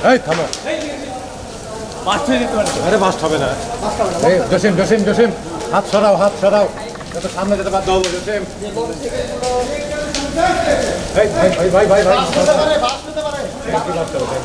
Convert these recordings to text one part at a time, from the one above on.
এই থামো, আরে বাস্ট হবে না। এই জসিম জসিম জসিম, হাত সরাও, হাত সরাও, যত সামনে যেতে বাধ্য হবো। জসিম, এই ভাই ভাই ভাই ভাই ভাই, কি বাস্ট হবে?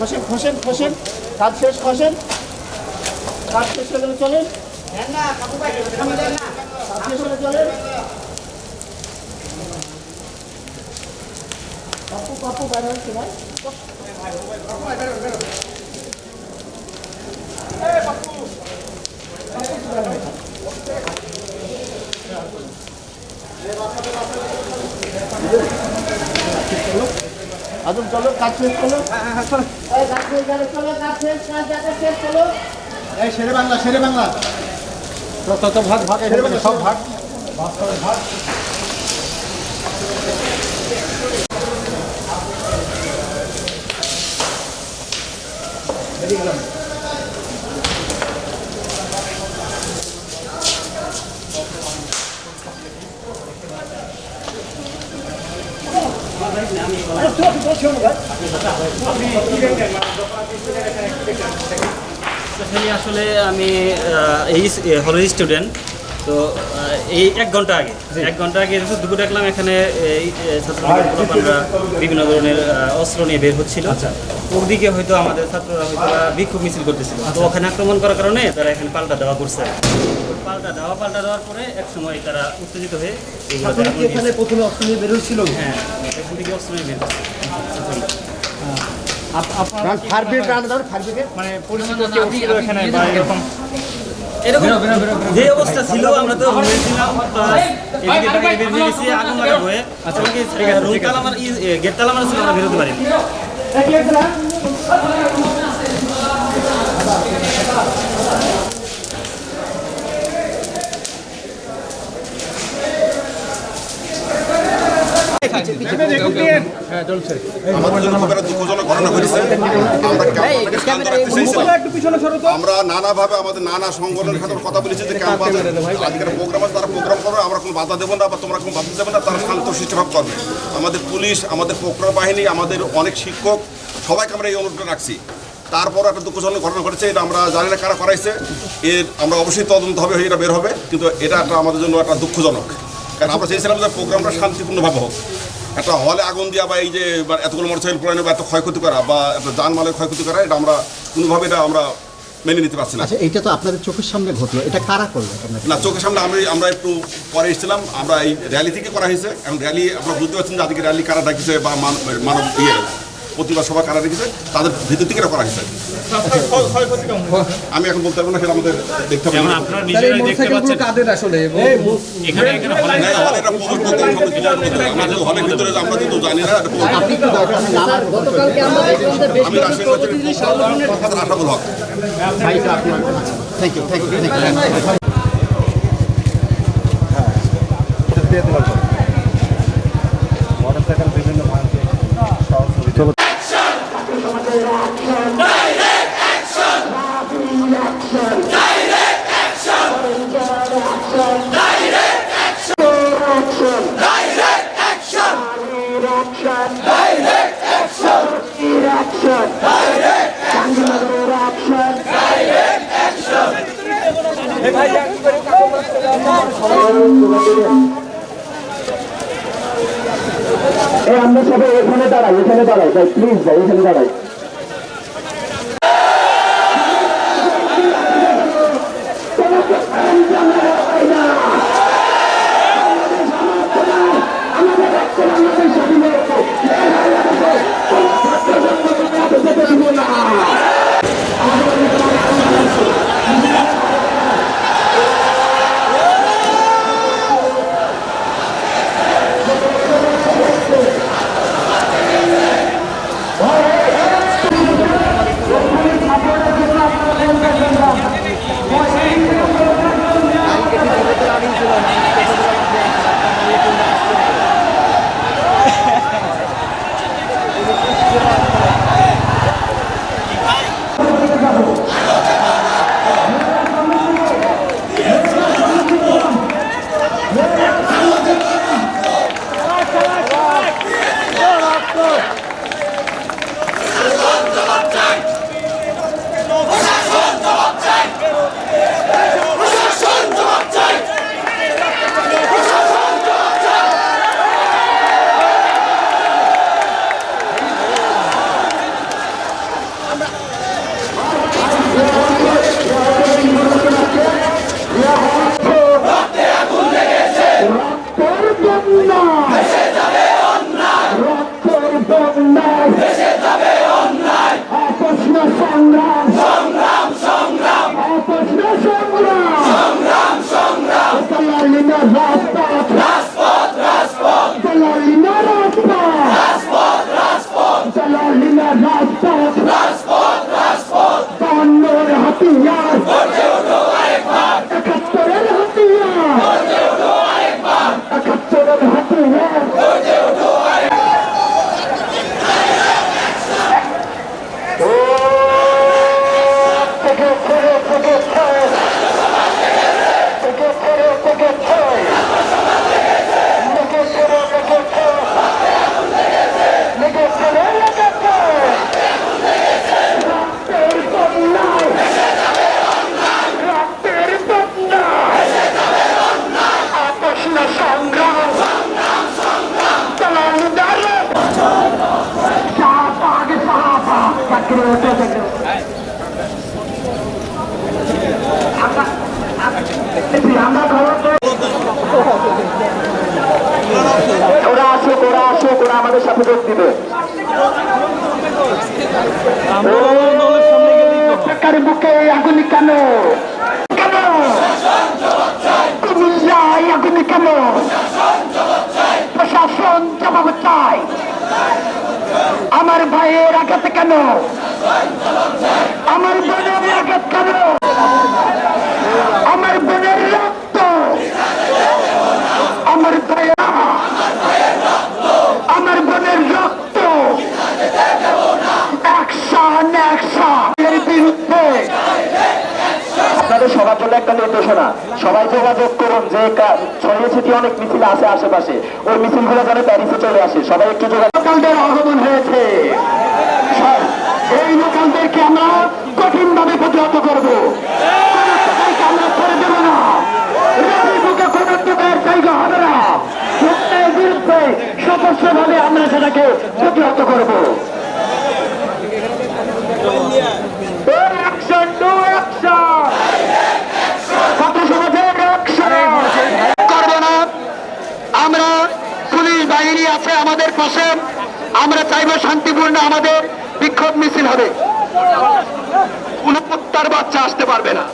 খসেন খসেন খসেন, কাজ শেষ, খসেন, কাজ শেষ হয়ে গেলে চলেন, কাজ শেষ হলে চলেন। পাপ্পু পাপ্পু বাইরে হচ্ছে ভাই, আদম চলো, কাজ শেষ করলো, কাজ শেষ গেলে চলো, কাজ শেষ, কাজ যাতে শেষ করলো। এই শেরে বাংলা, শেরে বাংলা, তত ভাগ ভাগ, সব ভাগ, বাস্তবে ভাগ। আসলে আমি এই হলের স্টুডেন্ট, তো এই 1 ঘন্টা আগে দুপুর দেখলাম এখানে এই ছাত্ররা বিভিন্ন ধরনের অস্ত্র নিয়ে বের হচ্ছিল। ওদিকে হয়তো আমাদের ছাত্ররা হয়তো বিক্ষোভ মিছিল করতেছিল, তো ওখানে আক্রমণ করার কারণে তারা এখানে পাল্টা দেওয়া করছে। পাল্টা দেওয়ার পরে এক সময় তারা উত্তেজিত হয়ে এখানে প্রথমে অস্ত্র নিয়ে বের হচ্ছিল। হ্যাঁ, এখান থেকে অস্ত্র নিয়ে বের হচ্ছে। এরকম যে অবস্থা ছিল আমরা তো আগুন লাগা হয়ে রুম তালা আমার গেট তালা মারা ছিল, আমরা বেরোতে পারিনি। আমরা নানাভাবে আমাদের নানা সংগঠনের সাথে কথা বলেছি যে আজকের প্রোগ্রাম আছে, তারা প্রোগ্রাম করবে, আমরা কোনো বাধা দেবো না বা তোমরা কোনো বাধা দেবে না, তারা শান্তশিষ্টভাবে করবে। আমাদের পুলিশ, আমাদের প্রক্রিয়া বাহিনী, আমাদের অনেক শিক্ষক, সবাইকে আমরা এই অনুরোধ রাখছি। তারপর একটা দুঃখজনক ঘটনা ঘটেছে, এটা আমরা জানি না কারা করাইছে, এর আমরা অবশ্যই তদন্ত হবে, এটা বের হবে, কিন্তু এটা একটা আমাদের জন্য একটা দুঃখজনক। কারণ আমরা চেয়েছিলাম যে প্রোগ্রামটা শান্তিপূর্ণভাবে হোক। একটা হলে আগুন দেওয়া বা এই যে এতগুলো মোটরসাইকেল পুরানো বা এত ক্ষয়ক্ষতি করা বা একটা যানমালের ক্ষয়ক্ষতি করা, এটা আমরা কোনোভাবে এটা আমরা মেনে নিতে পারছি না। আচ্ছা, এটা তো আপনাদের চোখের সামনে ঘটলো, এটা কারা করলো? না, চোখের সামনে আমরা একটু পরে এসেছিলাম, আমরা এই র্যালি থেকে করা হয়েছে। এখন র্যালি আপনারা বুঝতে পারছেন যে আজকে র্যালি কারা ডাকিছে বা মানব প্রতিবাদ সভা কারা রেখেছে, তাদের ভিতর থেকে করা হয়েছে। আমি এখন বলতে পারবো না, সেটা আমাদের দেখতে হবে। হলের ভিতরে আমরা কিন্তু জানি না। আমি Ashabul Haque. Thank you, thank you. Motorcycle বিভিন্ন ভাই আমরা সবাই এখানে দাঁড়াই ভাই প্লিজ ভাই এখানে দাঁড়াই। ওরা আমাদের সাথে যোগ দিবে। বুকে আগুনি কেন কেন কুমিল্লায় আগুনি কেন? প্রশাসন জবাব চাই। আমার ভাইয়ের আঘাত কেন? আমার বোনের আঘাত কেন? আমার বোনের রক্ত আমার ভাইয়ের আমার বোনের রক্ত অ্যাকশন অ্যাকশন এর বিরুদ্ধে। আপনাদের সবার জন্য একটা নির্দেশনা, সবাই যোগাযোগ করুন যে ছড়িয়ে ছিটিয়ে অনেক মিছিল আছে আশেপাশে, ওই মিছিলগুলো যেন প্যারিসে চলে আসে। সবাই একটু লোকালদের আগমন হয়েছে, এই লোকালদেরকে আমরা কঠিনভাবে প্রতিহত করবো। আমরা ছেড়ে দেবো না, বুকে কোনো টুকের জায়গা হবে না। বিরুদ্ধে সশস্ত্রভাবে আমরা সেটাকে প্রতিহত করবো। আমরা পুলিশ বাহিনী আছে আমাদের পাশে, আমরা চাইব শান্তিপূর্ণ আমাদের বিক্ষোভ মিছিল হবে, কোনো কুত্তার বাচ্চা আসতে পারবে না।